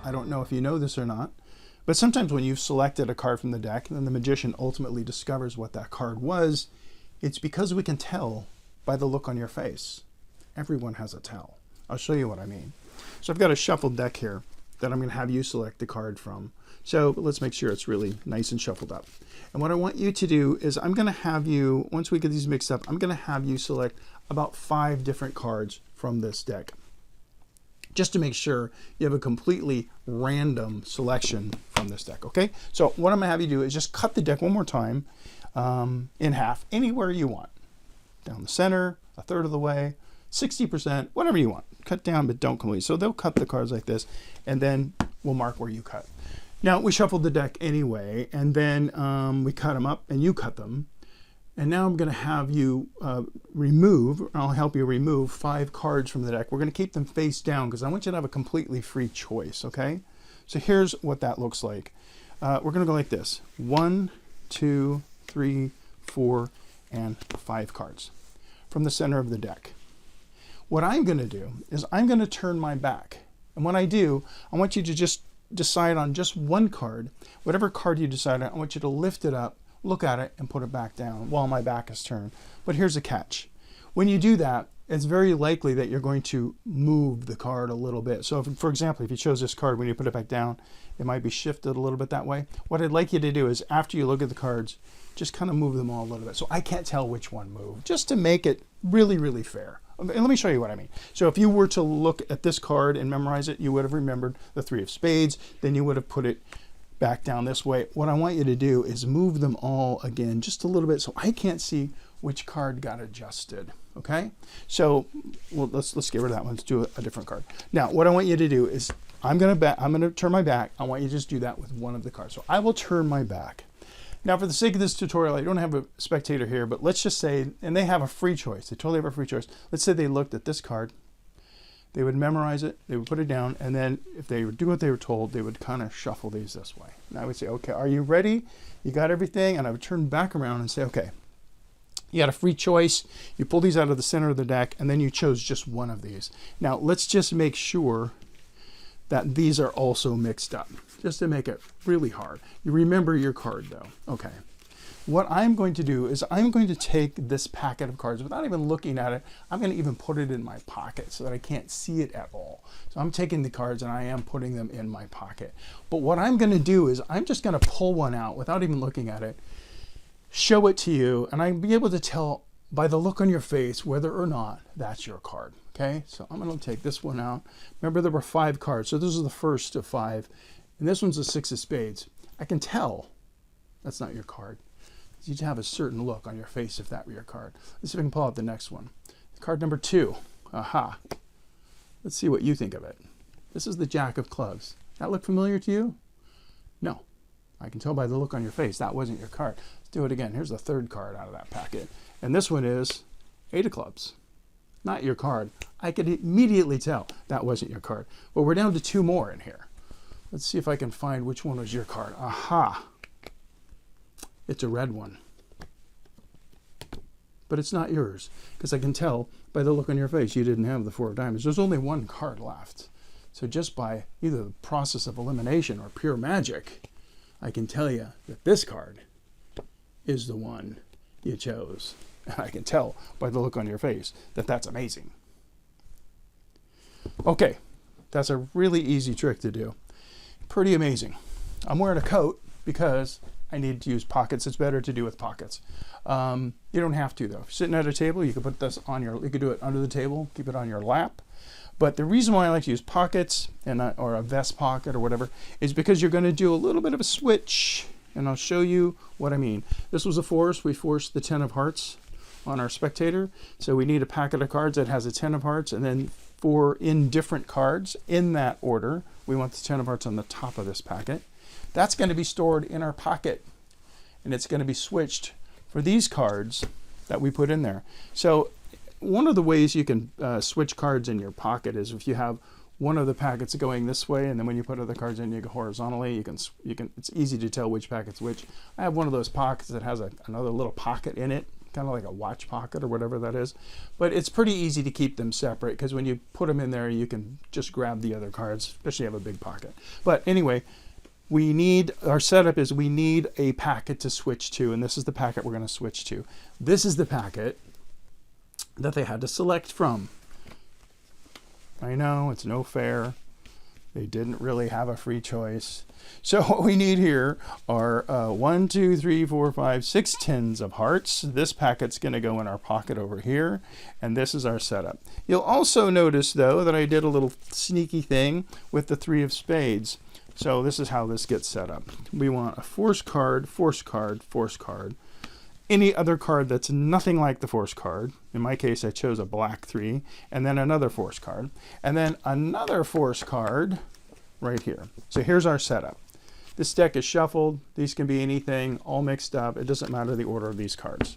I don't know if you know this or not, but sometimes when you've selected a card from the deck and then the magician ultimately discovers what that card was, it's because we can tell by the look on your face. Everyone has a tell. I'll show you what I mean. So I've got a shuffled deck here that I'm going to have you select the card from. So let's make sure it's really nice and shuffled up. And what I want you to do is I'm going to have you, once we get these mixed up, I'm going to have you select about 5 different cards from this deck, just to make sure you have a completely random selection from this deck, okay? So what I'm going to have you do is just cut the deck one more time in half, anywhere you want. Down the center, a third of the way, 60%, whatever you want. Cut down, but don't complete. So they'll cut the cards like this, and then we'll mark where you cut. Now, we shuffled the deck anyway, and then we cut them up, and you cut them. And now I'm going to have you I'll help you remove 5 cards from the deck. We're going to keep them face down because I want you to have a completely free choice, okay? So here's what that looks like. We're going to go like this. 1, 2, 3, 4, and 5 cards from the center of the deck. What I'm going to do is I'm going to turn my back. And when I do, I want you to just decide on just one card. Whatever card you decide on, I want you to lift it up, look at it, and put it back down while my back is turned. But here's the catch. When you do that, it's very likely that you're going to move the card a little bit. So if, for example, if you chose this card, when you put it back down, it might be shifted a little bit that way. What I'd like you to do is after you look at the cards, just kind of move them all a little bit. So I can't tell which one moved, just to make it really, really fair. And let me show you what I mean. So if you were to look at this card and memorize it, you would have remembered the 3 of spades, then you would have put it back down this way. What I want you to do is move them all again just a little bit so I can't see which card got adjusted. Okay? So well, let's get rid of that one. Let's do a different card. Now, what I want you to do is I'm gonna turn my back. I want you to just do that with one of the cards. So I will turn my back. Now, for the sake of this tutorial, I don't have a spectator here, but let's just say, and they have a free choice. They totally have a free choice. Let's say they looked at this card. They would memorize it, they would put it down, and then if they would do what they were told, they would kind of shuffle these this way. And I would say, okay, are you ready? You got everything? And I would turn back around and say, okay, you got a free choice. You pull these out of the center of the deck, and then you chose just one of these. Now, let's just make sure that these are also mixed up, just to make it really hard. You remember your card, though. Okay. What I'm going to do is I'm going to take this packet of cards without even looking at it. I'm going to even put it in my pocket so that I can't see it at all. So I'm taking the cards and I am putting them in my pocket. But what I'm going to do is I'm just going to pull one out without even looking at it, show it to you, and I'll be able to tell by the look on your face whether or not that's your card. Okay, so I'm going to take this one out. Remember, there were 5 cards, so this is the first of 5, and this one's a 6 of spades. I can tell that's not your card. You'd have a certain look on your face if that were your card. Let's see if I can pull out the next one. Card number 2. Aha. Let's see what you think of it. This is the Jack of clubs. That look familiar to you? No. I can tell by the look on your face that wasn't your card. Let's do it again. Here's the 3rd card out of that packet. And this one is 8 of clubs. Not your card. I could immediately tell that wasn't your card. But we're down to 2 more in here. Let's see if I can find which one was your card. Aha. It's a red one. But it's not yours, because I can tell by the look on your face you didn't have the 4 of diamonds. There's only 1 card left. So just by either the process of elimination or pure magic, I can tell you that this card is the one you chose. And I can tell by the look on your face that that's amazing. Okay, that's a really easy trick to do. Pretty amazing. I'm wearing a coat because I need to use pockets. It's better to do with pockets. You don't have to, though. Sitting at a table, you could put this on you could do it under the table, keep it on your lap. But the reason why I like to use pockets or a vest pocket or whatever is because you're going to do a little bit of a switch, and I'll show you what I mean. This was a force. We forced the 10 of hearts on our spectator. So we need a packet of cards that has a 10 of hearts, and then 4 indifferent cards in that order. We want the 10 of hearts on the top of this packet. That's going to be stored in our pocket, and it's going to be switched for these cards that we put in there. So one of the ways you can switch cards in your pocket is if you have one of the packets going this way, and then when you put other cards in, you go horizontally. You can. It's easy to tell which packet's which. I have one of those pockets that has another little pocket in it, kind of like a watch pocket or whatever that is. But it's pretty easy to keep them separate because when you put them in there, you can just grab the other cards, especially if you have a big pocket. But anyway, our setup is we need a packet to switch to, and this is the packet we're going to switch to. This is the packet that they had to select from. I know, it's no fair. They didn't really have a free choice. So what we need here are 1, 2, 3, 4, 5, 6 tens of hearts. This packet's going to go in our pocket over here, and this is our setup. You'll also notice, though, that I did a little sneaky thing with the 3 of spades. So this is how this gets set up. We want a force card, force card, force card. Any other card that's nothing like the force card. In my case, I chose a black 3, and then another force card, and then another force card right here. So here's our setup. This deck is shuffled. These can be anything, all mixed up. It doesn't matter the order of these cards.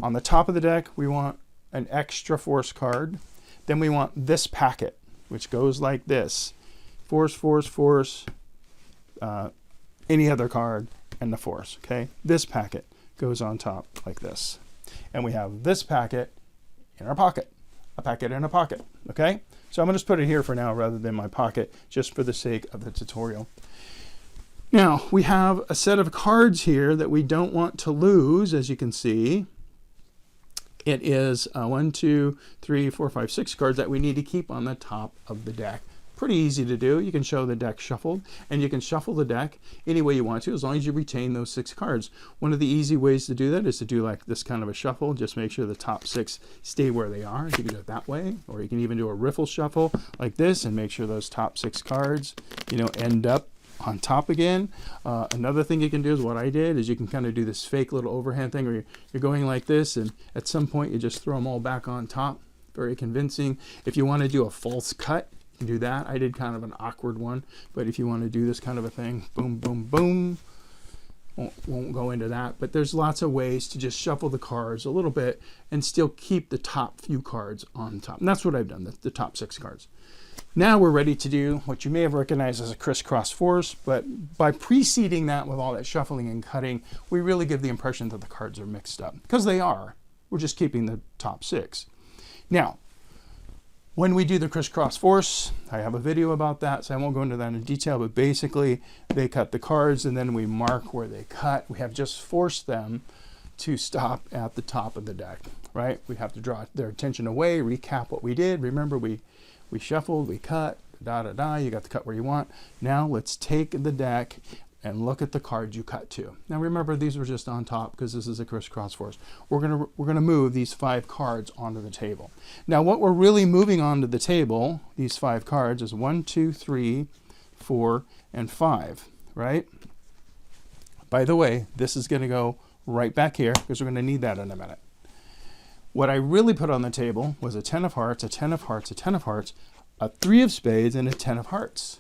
On the top of the deck, we want an extra force card. Then we want this packet, which goes like this. Force, force, force, any other card, and the force, okay? This packet goes on top like this. And we have this packet in our pocket, a packet in a pocket, okay? So I'm gonna just put it here for now rather than my pocket, just for the sake of the tutorial. Now, we have a set of cards here that we don't want to lose, as you can see. It is 1, 2, 3, 4, 5, 6 cards that we need to keep on the top of the deck. Pretty easy to do. You can show the deck shuffled, and you can shuffle the deck any way you want to, as long as you retain those 6 cards. One of the easy ways to do that is to do like this kind of a shuffle. Just make sure the top 6 stay where they are. You can do it that way, or you can even do a riffle shuffle like this and make sure those top 6 cards, end up on top again. Another thing you can do is what I did is you can kind of do this fake little overhand thing where you're going like this, and at some point you just throw them all back on top. Very convincing. If you want to do a false cut, do that. I did kind of an awkward one, but if you want to do this kind of a thing, boom, boom, boom, won't go into that. But there's lots of ways to just shuffle the cards a little bit and still keep the top few cards on top. And that's what I've done, the top 6 cards. Now we're ready to do what you may have recognized as a crisscross force, but by preceding that with all that shuffling and cutting, we really give the impression that the cards are mixed up, because they are. We're just keeping the top 6. Now, when we do the crisscross force, I have a video about that, so I won't go into that in detail, but basically they cut the cards and then we mark where they cut. We have just forced them to stop at the top of the deck, right? We have to draw their attention away, recap what we did. Remember, we shuffled, we cut, da-da-da, you got the cut where you want. Now let's take the deck and look at the card you cut to. Now remember, these were just on top because this is a crisscross force. We're gonna move these 5 cards onto the table. Now what we're really moving onto the table, these 5 cards, is 1, 2, 3, 4, and 5, right? By the way, this is gonna go right back here because we're gonna need that in a minute. What I really put on the table was a 10 of hearts, a 10 of hearts, a 10 of hearts, a 3 of spades, and a 10 of hearts.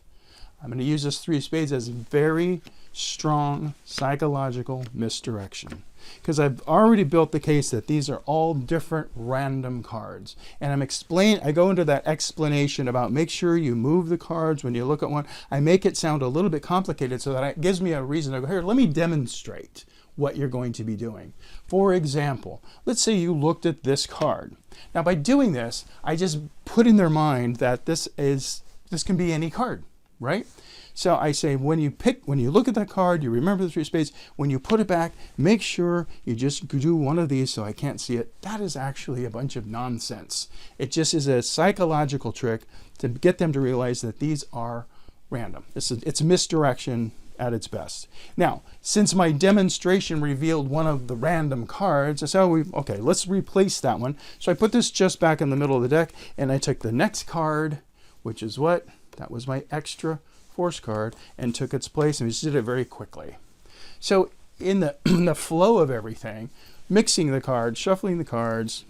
I'm going to use this 3 of spades as very strong psychological misdirection, because I've already built the case that these are all different random cards. And I go into that explanation about make sure you move the cards when you look at one. I make it sound a little bit complicated so that it gives me a reason to go, here, let me demonstrate what you're going to be doing. For example, let's say you looked at this card. Now by doing this, I just put in their mind that this can be any card, right? So I say, when you look at that card, you remember the 3 of spades. When you put it back, make sure you just do one of these so I can't see it. That is actually a bunch of nonsense. It just is a psychological trick to get them to realize that these are random. It's misdirection at its best. Now, since my demonstration revealed one of the random cards, I said, okay, let's replace that one. So I put this just back in the middle of the deck, and I took the next card, which is what? That was my extra force card, and took its place, and we just did it very quickly. So in the flow of everything, mixing the cards, shuffling the cards,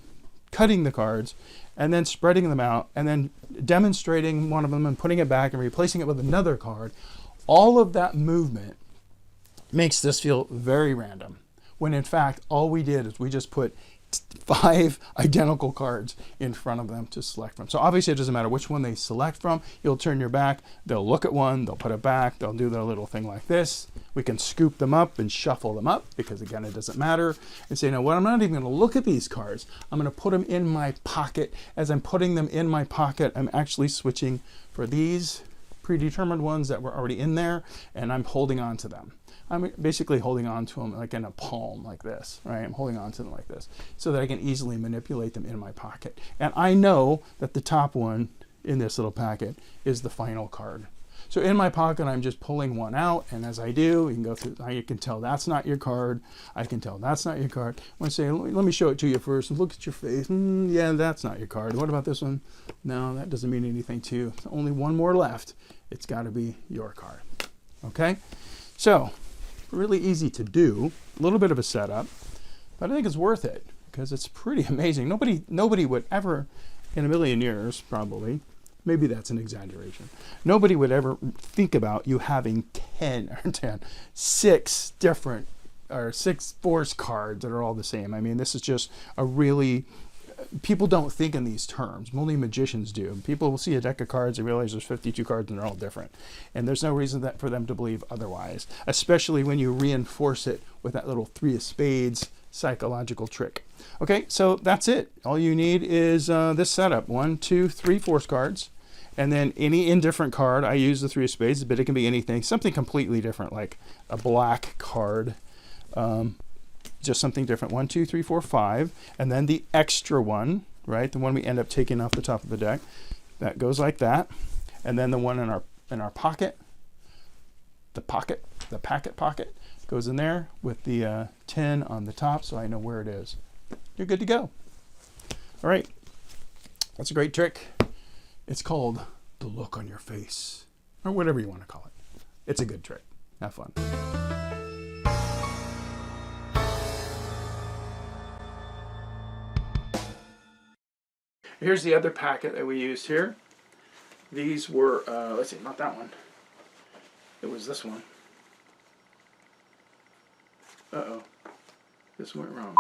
cutting the cards, and then spreading them out, and then demonstrating one of them and putting it back and replacing it with another card, all of that movement makes this feel very random, when in fact all we did is we just put 5 identical cards in front of them to select from. So obviously it doesn't matter which one they select from. You'll turn your back, they'll look at one, they'll put it back, they'll do their little thing like this. We can scoop them up and shuffle them up because again it doesn't matter. And say, you know what, I'm not even going to look at these cards. I'm going to put them in my pocket. As I'm putting them in my pocket, I'm actually switching for these predetermined ones that were already in there, and I'm holding on to them. I'm basically holding on to them like in a palm like this, right? I'm holding on to them like this so that I can easily manipulate them in my pocket. And I know that the top one in this little packet is the final card. So in my pocket, I'm just pulling one out, and as I do, you can go through, you can tell that's not your card. I can tell that's not your card. I'm going to say, let me show it to you first. Look at your face. Yeah, that's not your card. What about this one? No, that doesn't mean anything to you. Only one more left. It's got to be your card. Okay? So, really easy to do. A little bit of a setup, but I think it's worth it because it's pretty amazing. Nobody would ever, in a million years, probably, maybe that's an exaggeration, nobody would ever think about you having 6 different, or 6 force cards that are all the same. I mean, this is just a really, people don't think in these terms. Only magicians do. People will see a deck of cards and realize there's 52 cards and they're all different. And there's no reason for them to believe otherwise, especially when you reinforce it with that little 3 of spades psychological trick. Okay, so that's it. All you need is this setup. 1, 2, 3 force cards. And then any indifferent card. I use the 3 of spades, but it can be anything. Something completely different, like a black card. Just something different. 1, 2, 3, 4, 5. And then the extra one, right? The one we end up taking off the top of the deck. That goes like that. And then the one in our pocket. The packet pocket goes in there with the 10 on the top, so I know where it is. You're good to go. All right. That's a great trick. It's called the look on your face, or whatever you want to call it. It's a good trick. Have fun. Here's the other packet that we used here. These were, let's see, not that one. It was this one. Uh-oh. This went wrong.